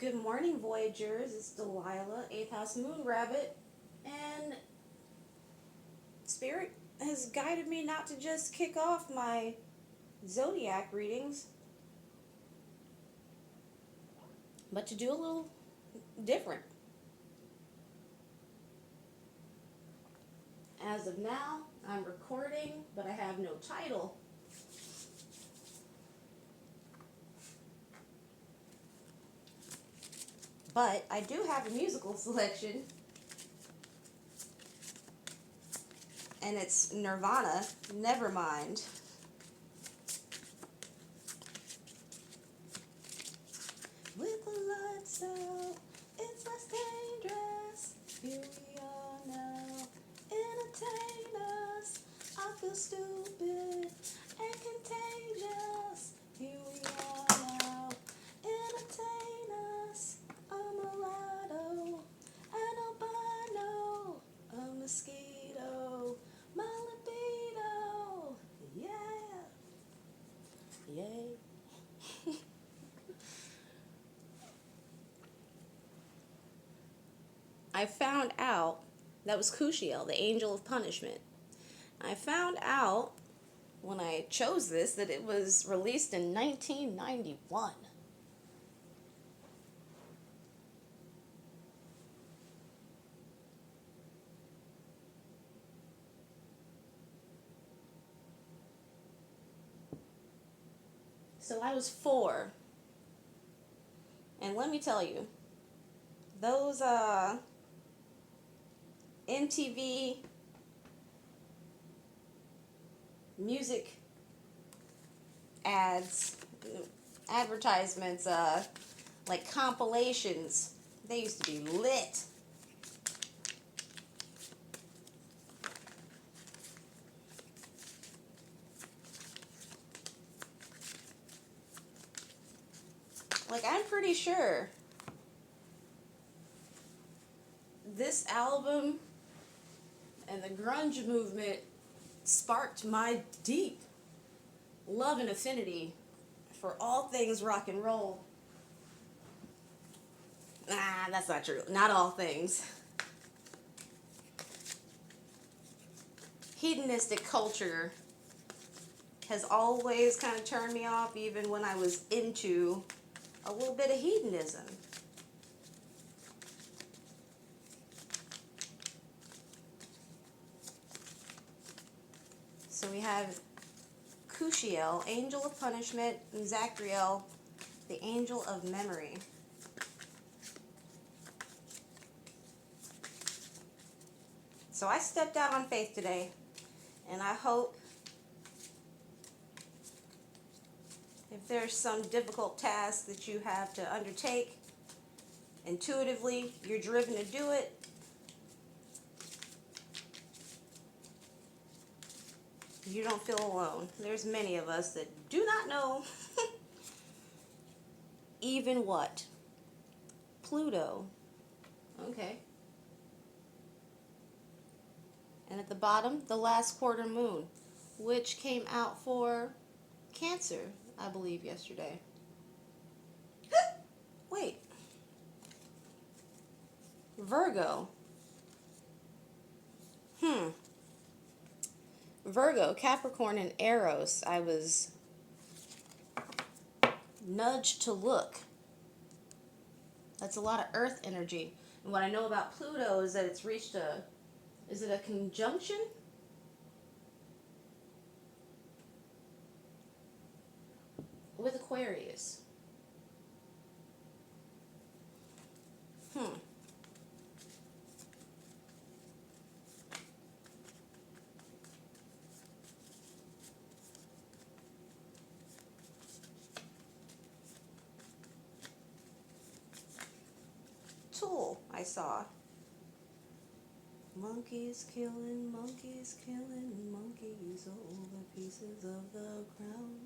Good morning, Voyagers. It's Delilah, 8th House Moon Rabbit, and Spirit has guided me not to just kick off my zodiac readings, but to do a little different. As of now, I'm recording, but I have no title. But I do have a musical selection, and it's Nirvana, Nevermind. With the lights out, it's less dangerous. Here we are now, entertain us. I feel stupid and contagious. Here we are now, entertain us. A mulatto, an albino, a mosquito, my libido. Yeah, yay. I found out that was Cushiel, the angel of punishment. I found out when I chose this that it was released in 1991. So I was 4. And let me tell you, those MTV music ads, advertisements, like compilations, they used to be lit. Like, I'm pretty sure this album and the grunge movement sparked my deep love and affinity for all things rock and roll. That's not true. Not all things. Hedonistic culture has always kind of turned me off, even when I was into a little bit of hedonism. So we have Cushiel, angel of punishment, and Zachriel, the angel of memory. So I stepped out on faith today, and I hope if there's some difficult task that you have to undertake, intuitively you're driven to do it, you don't feel alone. There's many of us that do not know even what? Pluto. Okay. And at the bottom, the last quarter moon, which came out for Cancer, I believe, yesterday. Wait. Virgo. Virgo, Capricorn, and Eros. I was nudged to look. That's a lot of earth energy. And what I know about Pluto is that it's reached is it a conjunction? With Aquarius. Tool, I saw. Monkeys killing monkeys over pieces of the ground.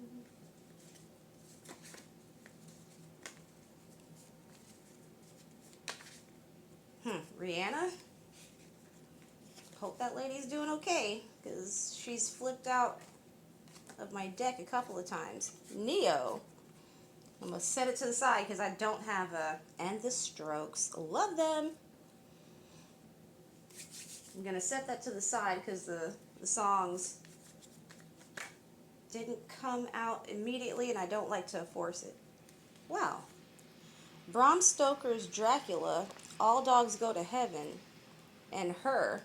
Rihanna? Hope that lady's doing okay, because she's flipped out of my deck a couple of times. Neo. I'm a Let's set it to the side because I don't have a... And the Strokes. Love them. I'm going to set that to the side because the songs didn't come out immediately and I don't like to force it. Wow. Bram Stoker's Dracula, All Dogs Go to Heaven, and Her,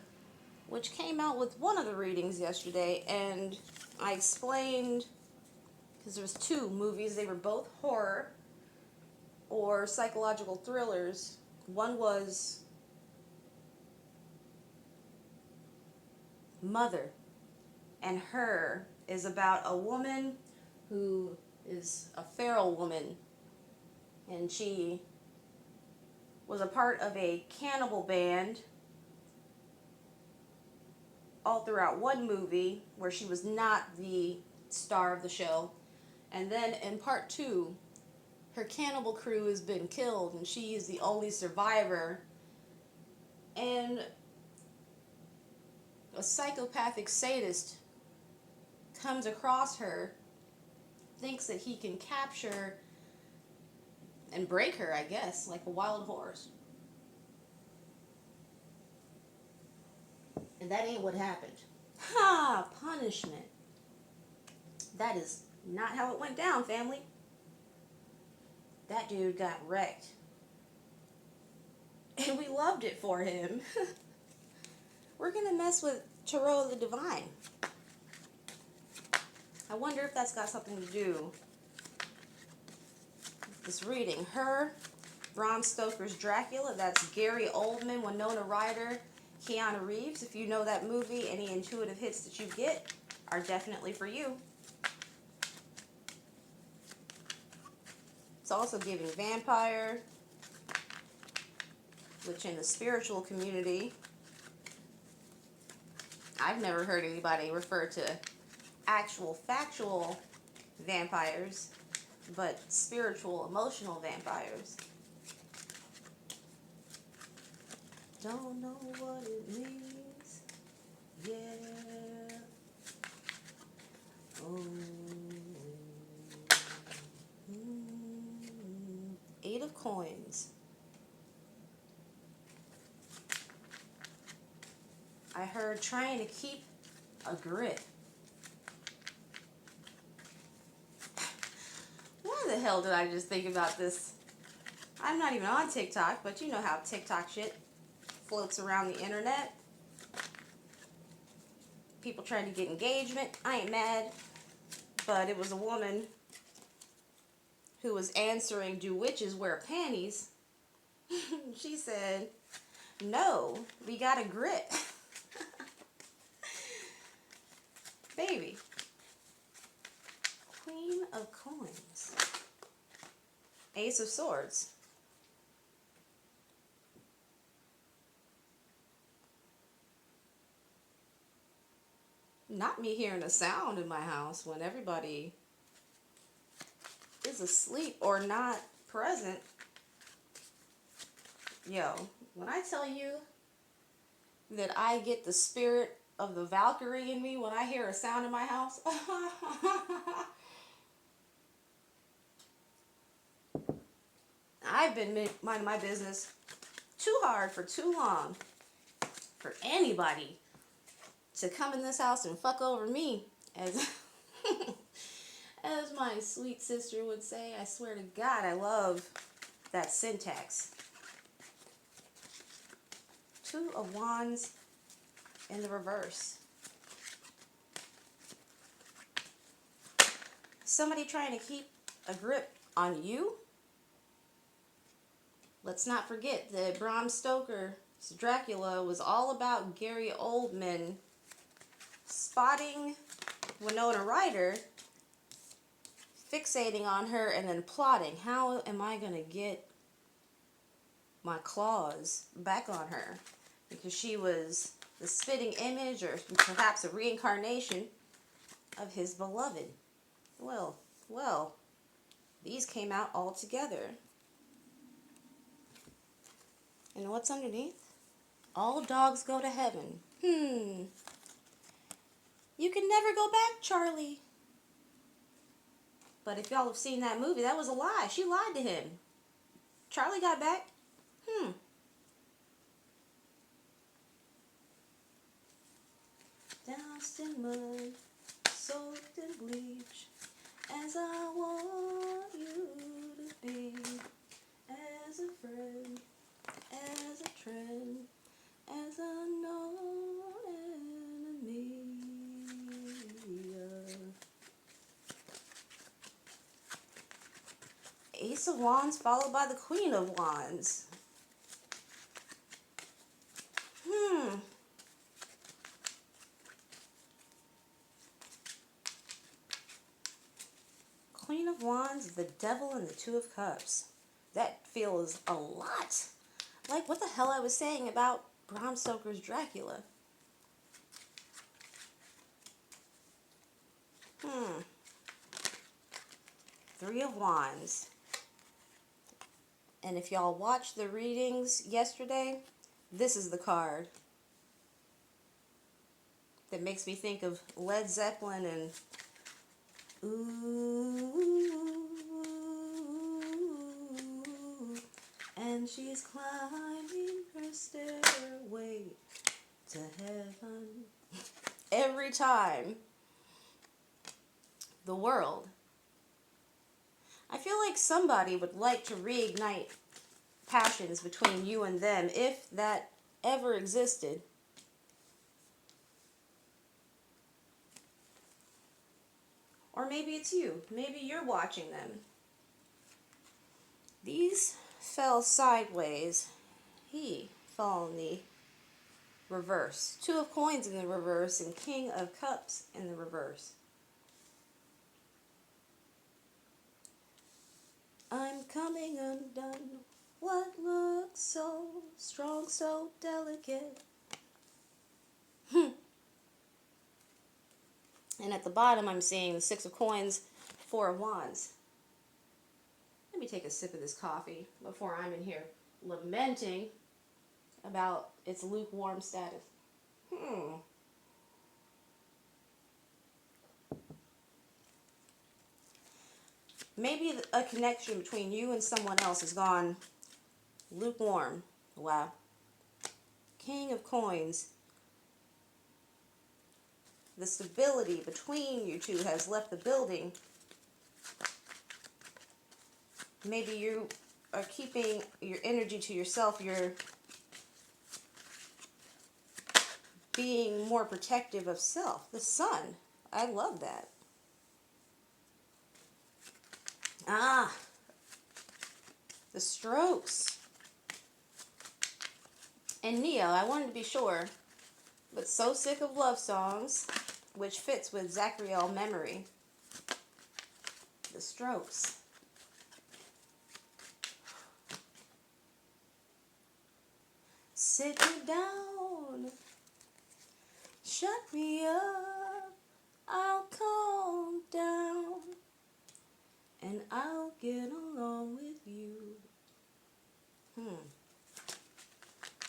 which came out with one of the readings yesterday, and I explained, because there was two movies, they were both horror or psychological thrillers. One was Mother, and Her is about a woman who is a feral woman, and she was a part of a cannibal band all throughout one movie where she was not the star of the show. And then in part two, her cannibal crew has been killed and she is the only survivor. And a psychopathic sadist comes across her, thinks that he can capture and break her, I guess, like a wild horse. And that ain't what happened. Ha! Punishment. That is not how it went down, family. That dude got wrecked. And we loved it for him. We're going to mess with Tarot of the Divine. I wonder if that's got something to do with this reading. Her, Bram Stoker's Dracula, that's Gary Oldman, Winona Ryder, Keanu Reeves. If you know that movie, any intuitive hits that you get are definitely for you. It's also giving vampire, which in the spiritual community, I've never heard anybody refer to actual factual vampires, but spiritual, emotional vampires. Don't know what it means. Yeah. Oh. Eight of Coins. I heard trying to keep a grip. Why the hell did I just think about this? I'm not even on TikTok, but you know how TikTok shit floats around the internet. People trying to get engagement. I ain't mad. But it was a woman who was answering, do witches wear panties? She said, no, we got a grip. Baby. Queen of Coins. Ace of Swords. Not me hearing a sound in my house when everybody is asleep or not present. Yo, when I tell you that I get the spirit of the Valkyrie in me when I hear a sound in my house. I've been minding my business too hard for too long for anybody to come in this house and fuck over me, as as my sweet sister would say. I swear to God, I love that syntax. Two of Wands in the reverse. Somebody trying to keep a grip on you? Let's not forget that Bram Stoker's Dracula was all about Gary Oldman spotting Winona Ryder, fixating on her, and then plotting, how am I going to get my claws back on her? Because she was the spitting image, or perhaps a reincarnation of his beloved. Well, these came out all together. And what's underneath? All dogs go to heaven. You can never go back, Charlie. But if y'all have seen that movie, that was a lie. She lied to him. Charlie got back. Doused in mud, soaked in bleach, as I want you to be, as a friend, as a trend, as a known enemy. Ace of Wands followed by the Queen of Wands. Queen of Wands, the Devil, and the Two of Cups. That feels a lot like what the hell I was saying about Bram Stoker's Dracula. Three of Wands. And if y'all watched the readings yesterday, this is the card that makes me think of Led Zeppelin and ooh, and she's climbing her stairway to heaven. Every time. The World. I feel like somebody would like to reignite passions between you and them, if that ever existed. Or maybe it's you. Maybe you're watching them. These fell sideways. He fell in the reverse. Two of Coins in the reverse and King of Cups in the reverse. I'm coming undone. What looks so strong, so delicate? And at the bottom, I'm seeing the Six of Coins, Four of Wands. Let me take a sip of this coffee before I'm in here lamenting about its lukewarm status. Maybe a connection between you and someone else has gone lukewarm. Wow. King of Coins. The stability between you two has left the building. Maybe you are keeping your energy to yourself. You're being more protective of self. The Sun. I love that. The Strokes. And Neo, I wanted to be sure, but So Sick of Love Songs, which fits with Zachariel Memory. The Strokes. Sit me down, shut me up, I'll calm down, and I'll get along with you.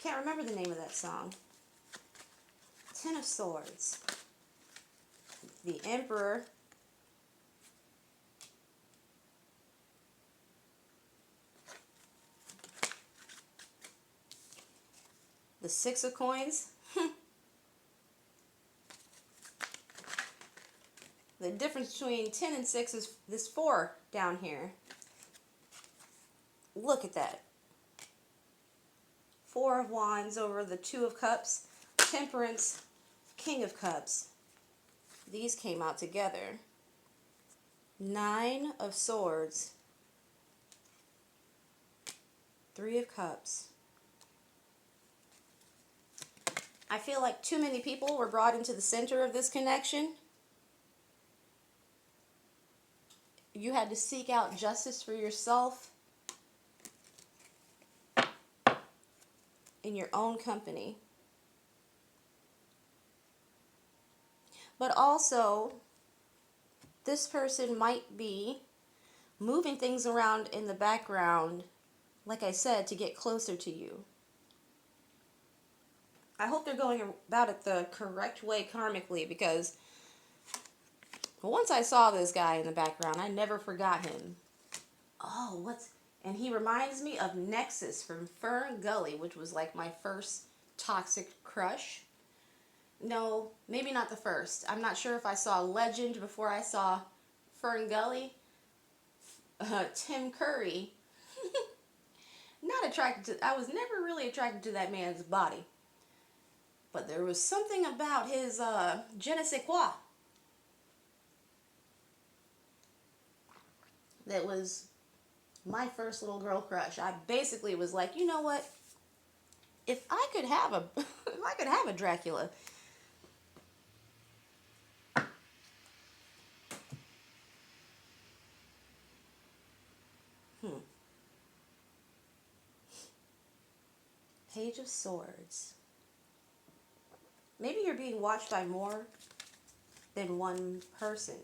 Can't remember the name of that song. Ten of Swords. The Emperor. The Six of Coins. The difference between 10 and 6 is this 4 down here. Look at that. Four of Wands over the Two of Cups. Temperance, King of Cups. These came out together. Nine of Swords. Three of Cups. I feel like too many people were brought into the center of this connection. You had to seek out justice for yourself in your own company. But also, this person might be moving things around in the background, like I said, to get closer to you. I hope they're going about it the correct way karmically, because But once I saw this guy in the background, I never forgot him. Oh, and he reminds me of Nexus from Fern Gully, which was like my first toxic crush. No, maybe not the first. I'm not sure if I saw Legend before I saw Fern Gully. Tim Curry. Not attracted to, I was never really attracted to that man's body. But there was something about his je ne sais quoi that was my first little girl crush. I basically was like, you know what? If I could have a if I could have a Dracula. Page of Swords. Maybe you're being watched by more than one person.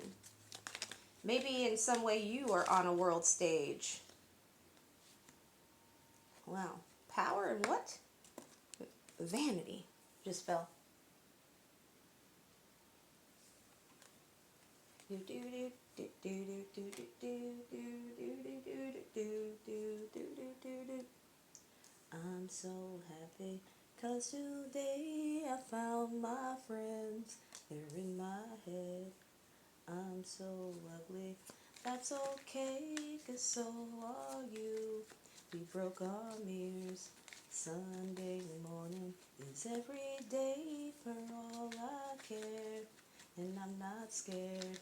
Maybe in some way you are on a world stage. Wow. Power and what? Vanity. Just fell. I'm so happy 'cause today I found my friends. They're in my head. I'm so ugly. That's okay 'cause so are you. We broke our mirrors. Sunday morning is every day for all I care. And I'm not scared.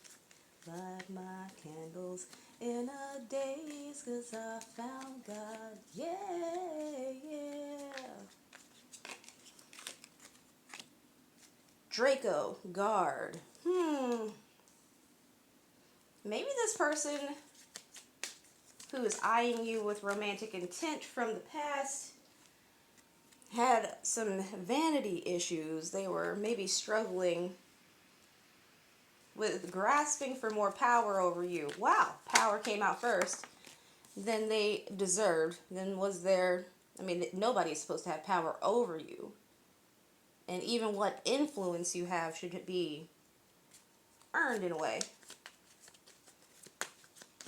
Light my candles in a daze 'cause I found God. Yeah, yeah. Draco, guard. Maybe this person who is eyeing you with romantic intent from the past had some vanity issues. They were maybe struggling with grasping for more power over you. Wow, power came out first than they deserved. Then was there, I mean, nobody's supposed to have power over you. And even what influence you have should be earned in a way.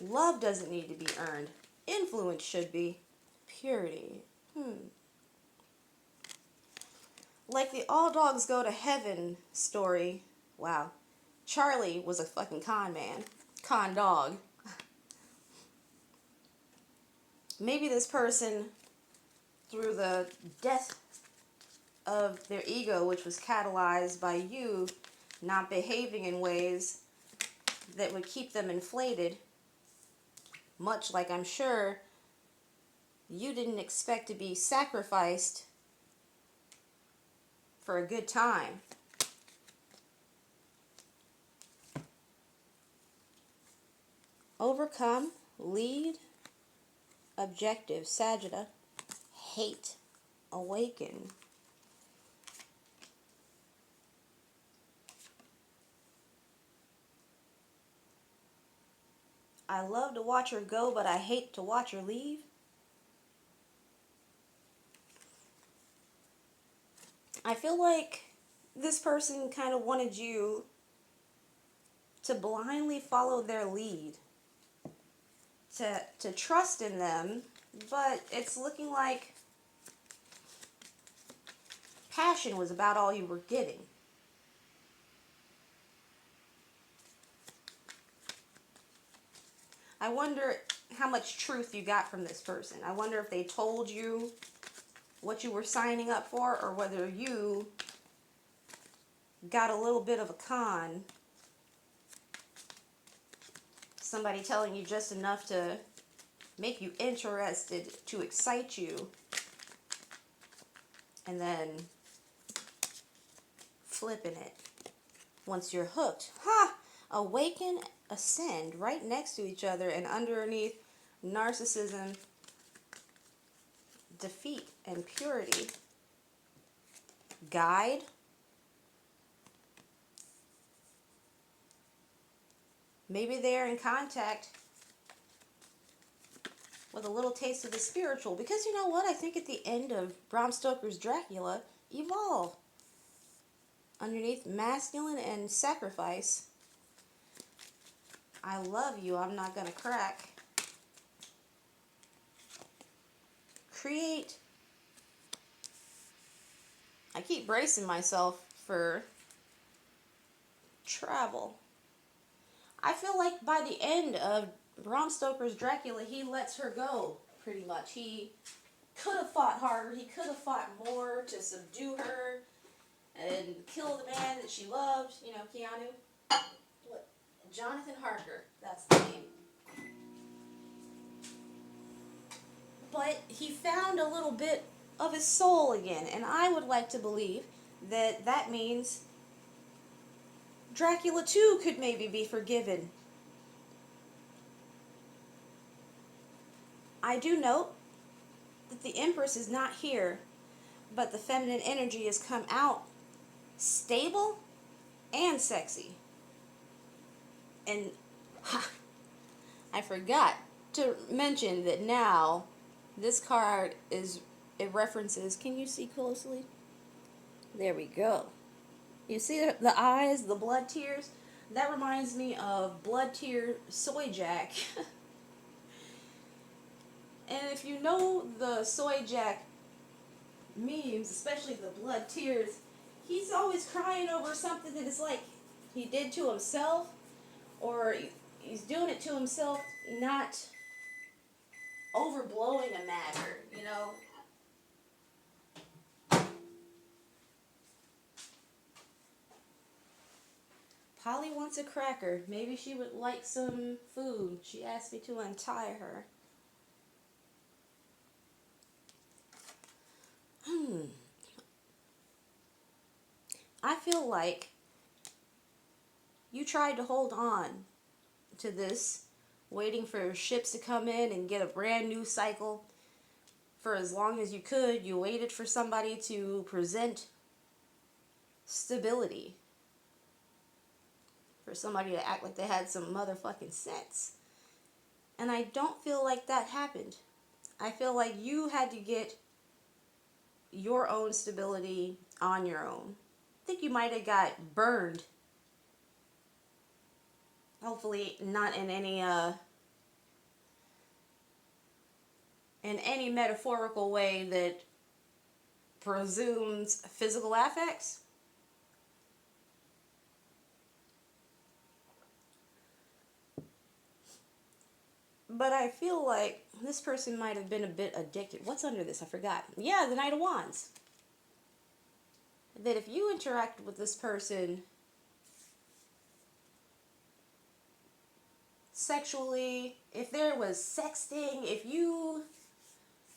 Love doesn't need to be earned. Influence should be. Purity. Like the All Dogs Go to Heaven story. Wow. Charlie was a fucking con man. Con dog. Maybe this person, through the death of their ego, which was catalyzed by you not behaving in ways that would keep them inflated, much like I'm sure you didn't expect to be sacrificed for a good time. Overcome, lead, objective, Sagitta, hate, awaken. I love to watch her go, but I hate to watch her leave. I feel like this person kind of wanted you to blindly follow their lead, to trust in them, but it's looking like passion was about all you were getting. I wonder how much truth you got from this person. I wonder if they told you what you were signing up for, or whether you got a little bit of a con. Somebody telling you just enough to make you interested, to excite you, and then flipping it once you're hooked. Ha! Awaken, ascend, right next to each other, and underneath narcissism, defeat, and purity. Guide. Maybe they're in contact with a little taste of the spiritual. Because you know what? I think at the end of Bram Stoker's Dracula, evolve. Underneath masculine and sacrifice, I love you. I'm not gonna crack. Create. I keep bracing myself for travel. I feel like by the end of Bram Stoker's Dracula, he lets her go, pretty much. He could have fought harder. He could have fought more to subdue her and kill the man that she loved. You know, Keanu. What? Jonathan Harker. That's the name. But he found a little bit of his soul again, and I would like to believe that that means Dracula 2 could maybe be forgiven. I do note that the Empress is not here, but the feminine energy has come out stable and sexy. And I forgot to mention that now this card it references, can you see closely? There we go. You see the eyes, the blood tears? That reminds me of Blood Tear Soy Jack. And if you know the Soy Jack memes, especially the blood tears, he's always crying over something that is like he did to himself, or he's doing it to himself, not overblowing a matter, you know. Polly wants a cracker. Maybe she would like some food. She asked me to untie her. I feel like you tried to hold on to this, waiting for ships to come in and get a brand new cycle for as long as you could. You waited for somebody to present stability, for somebody to act like they had some motherfucking sense. And I don't feel like that happened. I feel like you had to get your own stability on your own. I think you might have got burned. Hopefully not in any metaphorical way that presumes physical affects. But I feel like this person might have been a bit addicted. What's under this? I forgot. Yeah, the Knight of Wands. That if you interact with this person sexually, if there was sexting, if you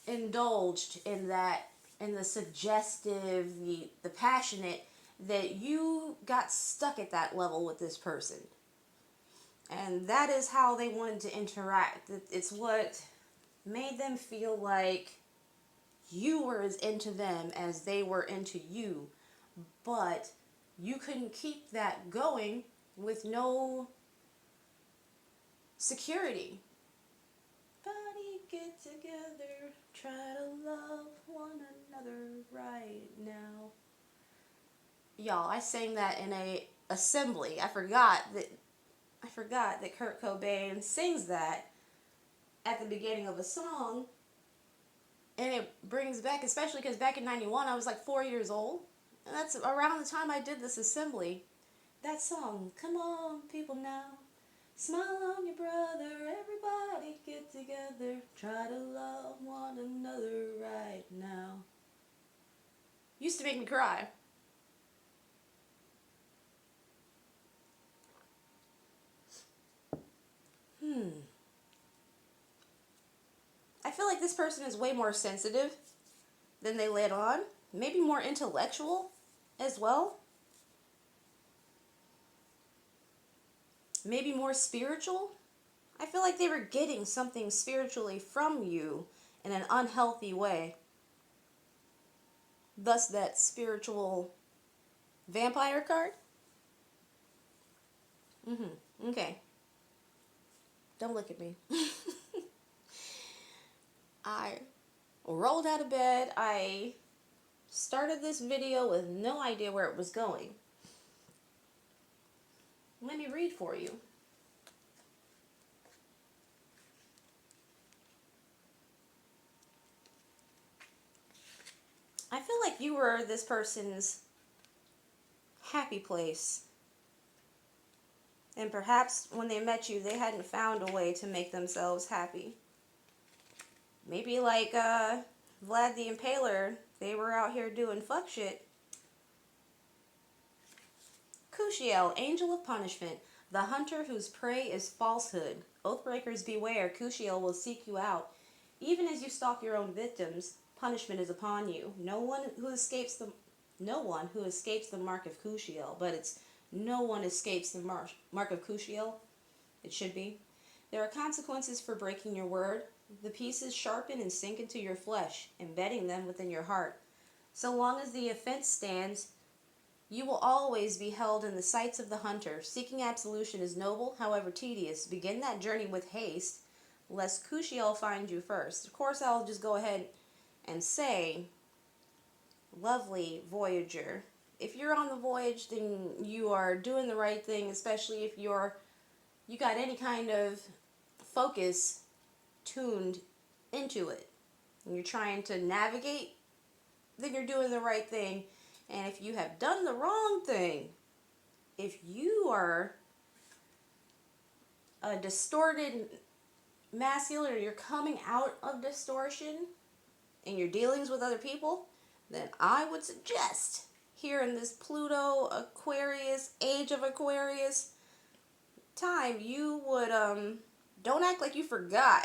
indulged in that, in the suggestive, the passionate, that you got stuck at that level with this person. And that is how they wanted to interact. It's what made them feel like you were as into them as they were into you. But you couldn't keep that going with no security. Body, get together, try to love one another right now. Y'all, I sang that in a assembly. I forgot that Kurt Cobain sings that at the beginning of a song. And it brings back, especially because back in 91, I was like 4 years old. And that's around the time I did this assembly. That song, come on, people now. Smile on your brother, everybody get together. Try to love one another right now. Used to make me cry. I feel like this person is way more sensitive than they let on. Maybe more intellectual as well. Maybe more spiritual. I feel like they were getting something spiritually from you in an unhealthy way. Thus that spiritual vampire card. Okay. Don't look at me. I rolled out of bed. I started this video with no idea where it was going. Let me read for you. like you were this person's happy place. And perhaps when they met you, they hadn't found a way to make themselves happy. Maybe like Vlad the Impaler, they were out here doing fuck shit. Kushiel, angel of punishment, the hunter whose prey is falsehood. Oathbreakers beware, Kushiel will seek you out. Even as you stalk your own victims, punishment is upon you. No one who escapes the mark of Kushiel, but it's no one escapes the mark of Kushiel. It should be. There are consequences for breaking your word. The pieces sharpen and sink into your flesh, embedding them within your heart. So long as the offense stands, you will always be held in the sights of the hunter. Seeking absolution is noble, however tedious. Begin that journey with haste, lest Kushiel find you first. Of course, I'll just go ahead and say, lovely Voyager, if you're on the voyage, then you are doing the right thing, especially if you got any kind of focus tuned into it, and you're trying to navigate, then you're doing the right thing. And if you have done the wrong thing, if you are a distorted masculine, or you're coming out of distortion in your dealings with other people, then I would suggest here in this Pluto Aquarius, age of Aquarius time, you would don't act like you forgot.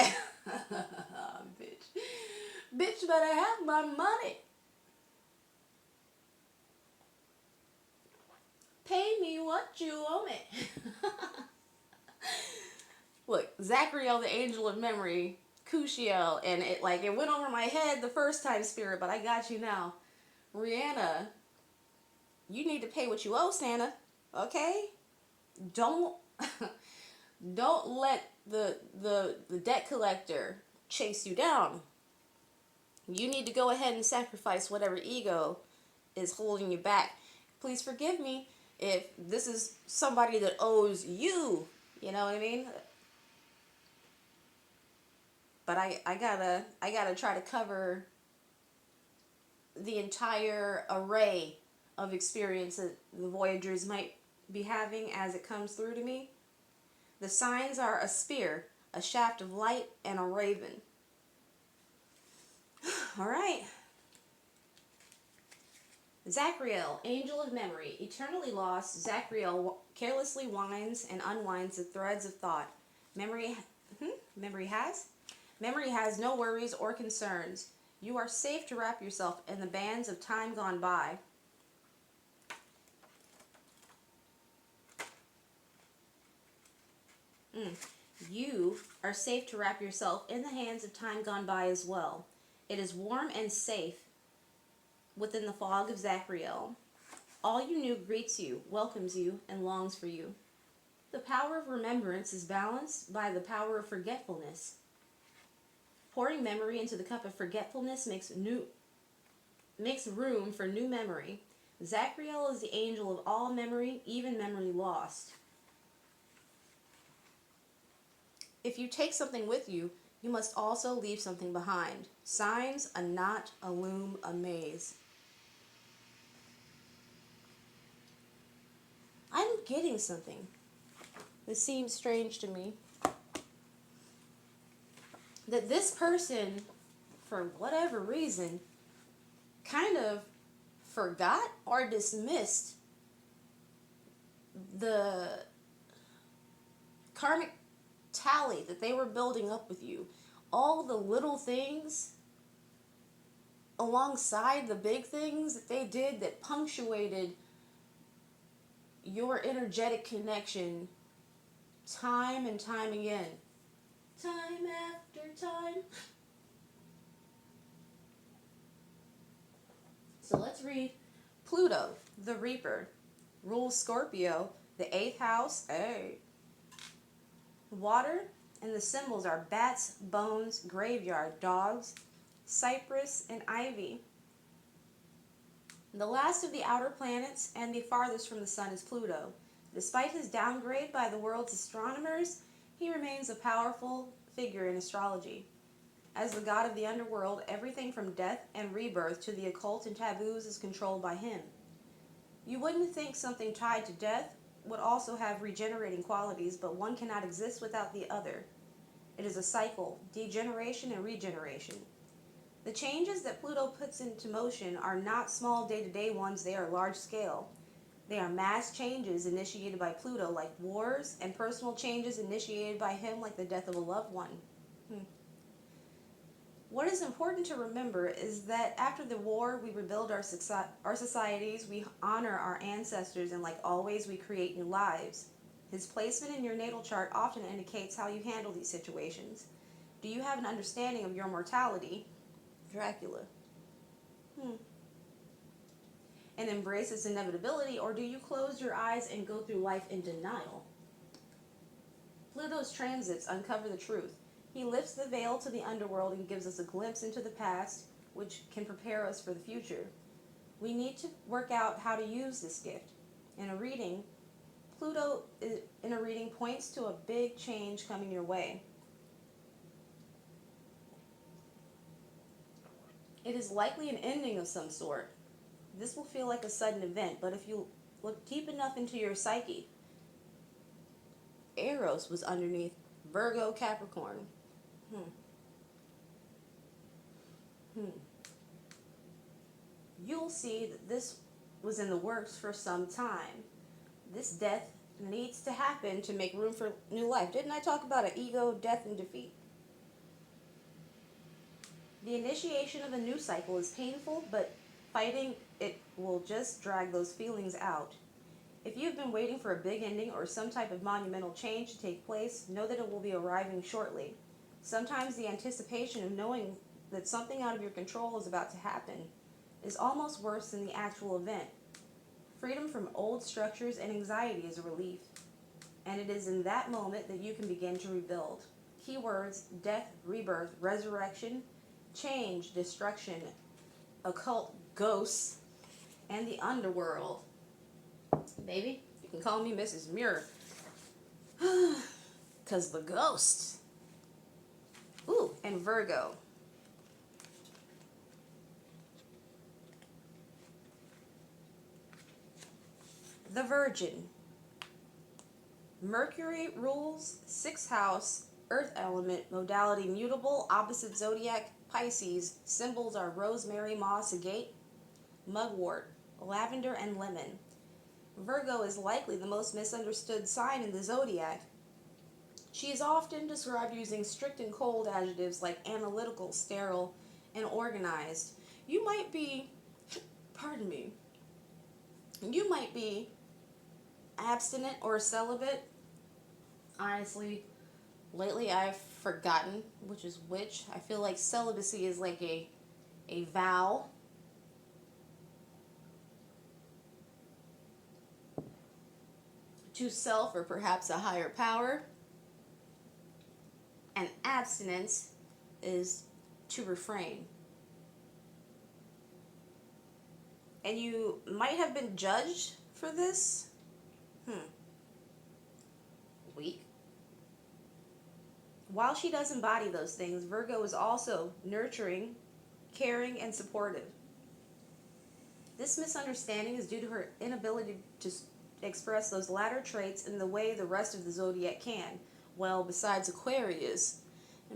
Bitch better have my money. Pay me what you owe me. Look, Zachariel, the angel of memory, Kushiel, and it went over my head the first time, Spirit, but I got you now. Rihanna, you need to pay what you owe, Santa. Okay? Don't let the debt collector chase you down. You need to go ahead and sacrifice whatever ego is holding you back. Please forgive me if this is somebody that owes you. You know what I mean? But I gotta try to cover the entire array of experience that the Voyagers might be having as it comes through to me. The signs are a spear, a shaft of light, and a raven. All right. Zachariel, angel of memory, eternally lost, Zachariel carelessly winds and unwinds the threads of thought. Memory has no worries or concerns. You are safe to wrap yourself in the bands of time gone by. You are safe to wrap yourself in the hands of time gone by as well. It is warm and safe within the fog of Zachariel. All you knew greets you, welcomes you, and longs for you. The power of remembrance is balanced by the power of forgetfulness. Pouring memory into the cup of forgetfulness makes room for new memory. Zachariel is the angel of all memory, even memory lost. If you take something with you, you must also leave something behind. Signs, a knot, a loom, a maze. I'm getting something. This seems strange to me. That this person, for whatever reason, kind of forgot or dismissed the karmic tally that they were building up with you. All the little things alongside the big things that they did that punctuated your energetic connection time and time again. Time after time. So let's read Pluto, the Reaper, rules Scorpio, the 8th house. Hey. Water, and the symbols are bats, bones, graveyard, dogs, cypress, and ivy. The last of the outer planets and the farthest from the sun is Pluto. Despite his downgrade by the world's astronomers, he remains a powerful figure in astrology. As the god of the underworld, everything from death and rebirth to the occult and taboos is controlled by him. You wouldn't think something tied to death would also have regenerating qualities, but one cannot exist without the other. It is a cycle, degeneration and regeneration. The changes that Pluto puts into motion are not small day-to-day ones, they are large-scale. They are mass changes initiated by Pluto, like wars, and personal changes initiated by him, like the death of a loved one. What is important to remember is that after the war, we rebuild our societies, we honor our ancestors, and like always, we create new lives. His placement in your natal chart often indicates how you handle these situations. Do you have an understanding of your mortality, Dracula, and embrace its inevitability, or do you close your eyes and go through life in denial? Pluto's transits uncover the truth. He lifts the veil to the underworld and gives us a glimpse into the past, which can prepare us for the future. We need to work out how to use this gift. In a reading, Pluto in a reading points to a big change coming your way. It is likely an ending of some sort. This will feel like a sudden event, but if you look deep enough into your psyche, Eros was underneath Virgo, Capricorn. You'll see that this was in the works for some time. This death needs to happen to make room for new life. Didn't I talk about an ego, death, and defeat? The initiation of a new cycle is painful, but fighting it will just drag those feelings out. If you've been waiting for a big ending or some type of monumental change to take place, know that it will be arriving shortly. Sometimes the anticipation of knowing that something out of your control is about to happen is almost worse than the actual event. Freedom from old structures and anxiety is a relief, and it is in that moment that you can begin to rebuild. Keywords: death, rebirth, resurrection, change, destruction, occult, ghosts, and the underworld. Baby, you can call me Mrs. Muir. 'Cause the ghosts. Ooh, and Virgo. The Virgin. Mercury rules 6th house, earth element, modality mutable, opposite zodiac, Pisces. Symbols are rosemary, moss, agate, mugwort, lavender, and lemon. Virgo is likely the most misunderstood sign in the zodiac. She is often described using strict and cold adjectives like analytical, sterile, and organized. You might be abstinent or celibate. Honestly, lately I've forgotten which is which. I feel like celibacy is like a vow. To self or perhaps a higher power. And abstinence is to refrain. And you might have been judged for this. Weak. While she does embody those things, Virgo is also nurturing, caring, and supportive. This misunderstanding is due to her inability to express those latter traits in the way the rest of the zodiac can. Well, besides Aquarius,